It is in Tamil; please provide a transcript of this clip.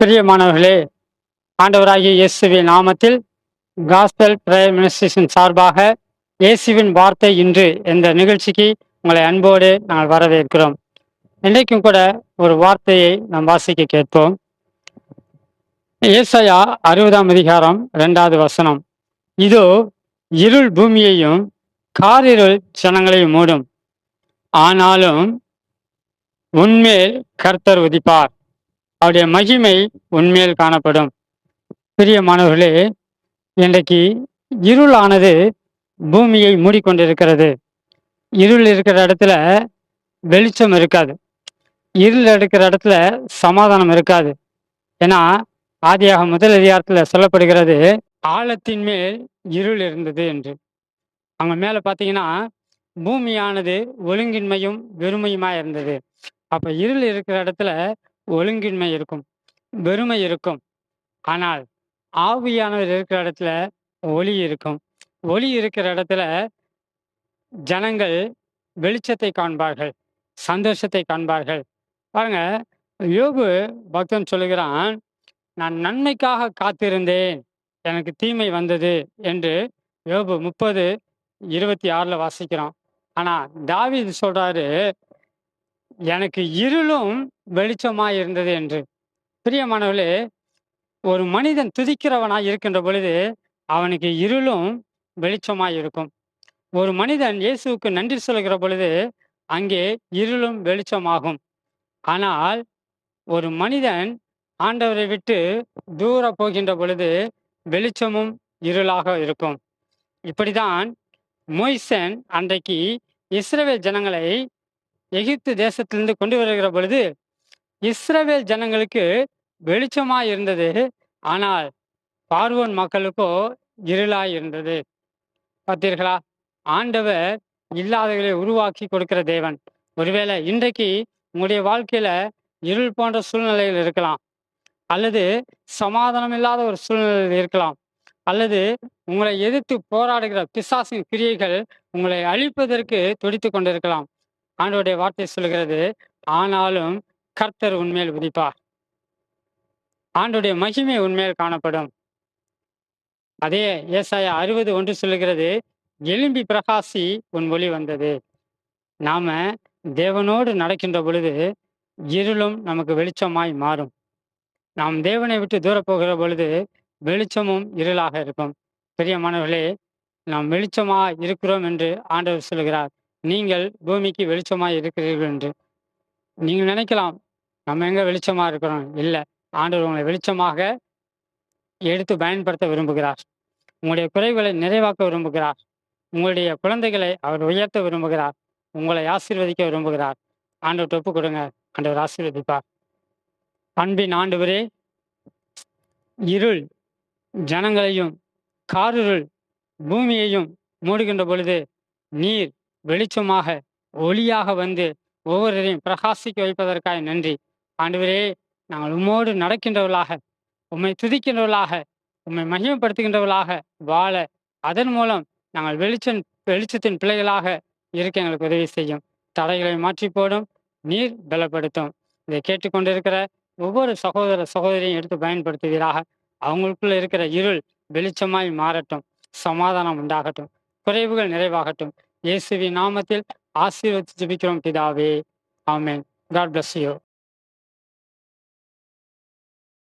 பிரியமானவர்களே, ஆண்டவராகிய இயேசுவின் நாமத்தில் காஸ்பல் பிரேயர் மினிஸ்ட்ரேஷன் சார்பாக இயேசுவின் வார்த்தை இன்று என்ற நிகழ்ச்சிக்கு உங்களை அன்போடு நாங்கள் வரவேற்கிறோம். இன்றைக்கும் கூட ஒரு வார்த்தையை நாம் வாசிக்க கேட்போம். ஏசாயா 60ஆம் அதிகாரம் 2வது வசனம். இதோ இருள் பூமியையும் காரிருள் ஜனங்களையும் மூடும், ஆனாலும் உன்மேல் கர்த்தர் உதிப்பார், அவருடைய மகிமை உன்மேல் காணப்படும். பிரியமானவர்களே, இன்றைக்கு இருளானது பூமியை மூடிக்கொண்டிருக்கிறது. இருள் இருக்கிற இடத்துல வெளிச்சம் இருக்காது. இருள் இருக்கிற இடத்துல சமாதானம் இருக்காது. ஏன்னா ஆதியாகமம் முதல் அதிகாரத்தில் சொல்லப்படுகிறது, ஆழத்தின் மேல் இருள் இருந்தது என்று. அங்க மேல பார்த்தீங்கன்னா பூமியானது ஒழுங்கின்மையும் வெறுமையுமா இருந்தது. அப்ப இருள் இருக்கிற இடத்துல ஒழுங்கின்மை இருக்கும், வெறுமை இருக்கும். ஆனால் ஆவியானவர் இருக்கிற இடத்துல ஒளி இருக்கும். ஒளி இருக்கிற இடத்துல ஜனங்கள் வெளிச்சத்தை காண்பார்கள், சந்தோஷத்தை காண்பார்கள். பாருங்க, யோபு பக்தன் சொல்லுகிறான், நான் நன்மைக்காக காத்திருந்தேன், எனக்கு தீமை வந்தது என்று யோபு 30:26 வாசிக்கிறோம். ஆனா தாவீது சொல்றாரு, எனக்கு இருளும் வெளிச்சமா இருந்தது என்று. பிரியமானவர்களே, ஒரு மனிதன் துதிக்கிறவனாய் இருக்கின்ற பொழுது அவனுக்கு இருளும் வெளிச்சமாய் இருக்கும். ஒரு மனிதன் இயேசுவுக்கு நன்றி சொல்கிற பொழுது அங்கே இருளும் வெளிச்சமாகும். ஆனால் ஒரு மனிதன் ஆண்டவரை விட்டு தூர போகின்ற பொழுது வெளிச்சமும் இருளாக இருக்கும். இப்படிதான் மோய்சன் அன்றைக்கு இஸ்ரவேல் ஜனங்களை எகிப்து தேசத்திலிருந்து கொண்டு வருகிற பொழுது இஸ்ரவேல் ஜனங்களுக்கு வெளிச்சமாய் இருந்தது, ஆனால் பார்வோன் மக்களுக்கோ இருளாய் இருந்தது. பார்த்தீர்களா? ஆண்டவர் இல்லாதவர்களை உருவாக்கி கொடுக்கிற தேவன். ஒருவேளை இன்றைக்கு உங்களுடைய வாழ்க்கையில இருள் போன்ற சூழ்நிலைகள் இருக்கலாம், அல்லது சமாதானம் இல்லாத ஒரு சூழ்நிலையில் இருக்கலாம், அல்லது உங்களை எதிர்த்து போராடுகிற பிசாசின் கிரியைகள் உங்களை அழிப்பதற்கு துடித்து கொண்டிருக்கலாம். ஆண்டவருடைய வார்த்தை சொல்கிறது, ஆனாலும் கர்த்தர் உன்மேல் உதிப்பார், ஆண்டவருடைய மகிமை உன்மேல் காணப்படும். அதே ஏசாயா 60:1 சொல்லுகிறது, எழும்பி பிரகாசி உன் ஒளி வந்தது. நாம தேவனோடு நடக்கின்ற பொழுது இருளும் நமக்கு வெளிச்சமாய் மாறும். நாம் தேவனை விட்டு தூர போகிற பொழுது வெளிச்சமும் இருளாக இருக்கும். பிரியமானவர்களே, நாம் வெளிச்சமாய் இருக்கிறோம் என்று ஆண்டவர் சொல்கிறார். நீங்கள் பூமிக்கு வெளிச்சமாய் இருக்கிறீர்கள் என்று. நீங்கள் நினைக்கலாம், நம்ம எங்க வெளிச்சமா இருக்கிறோம். இல்லை, ஆண்டவர் உங்களை வெளிச்சமாக எடுத்து பயன்படுத்த விரும்புகிறார். உங்களுடைய குறைகளை நிறைவாக்க விரும்புகிறார். உங்களுடைய குழந்தைகளை அவர் உயர்த்த விரும்புகிறார். உங்களை ஆசீர்வதிக்க விரும்புகிறார். ஆண்டவர் ஒப்பு கொடுங்க, ஆண்டவர் ஆசீர்வதிப்பார். அன்பின் ஆண்டவரே, இருள் ஜனங்களையும் காரிருள் பூமியையும் மூடுகின்ற பொழுது நீர் வெளிச்சமாக ஒளியாக வந்து ஒவ்வொருவரையும் பிரகாசிக்க வைப்பதற்காக நன்றி. ஆண்டவரே, நாங்கள் உம்மோடு நடக்கின்றவர்களாக, உம்மை துதிக்கின்றவர்களாக, உம்மை மகிமைப்படுத்துகின்றவர்களாக வாழ, அதன் மூலம் நாங்கள் வெளிச்சத்தின் பிள்ளைகளாக இருக்க எங்களுக்கு உதவி செய்யும். தடைகளை மாற்றி போடும், நீர் பலப்படுத்தும். இதை கேட்டுக்கொண்டிருக்கிற ஒவ்வொரு சகோதர சகோதரியும் எடுத்து பயன்படுத்துவீராக. அவங்களுக்குள்ள இருக்கிற இருள் வெளிச்சமாய் மாறட்டும், சமாதானம் உண்டாகட்டும், குறைவுகள் நிறைவாகட்டும். இயேசுவின் நாமத்தில் ஆசீர்வதித்து ஜெபிக்கிறோம் பிதாவே, ஆமென். God bless you.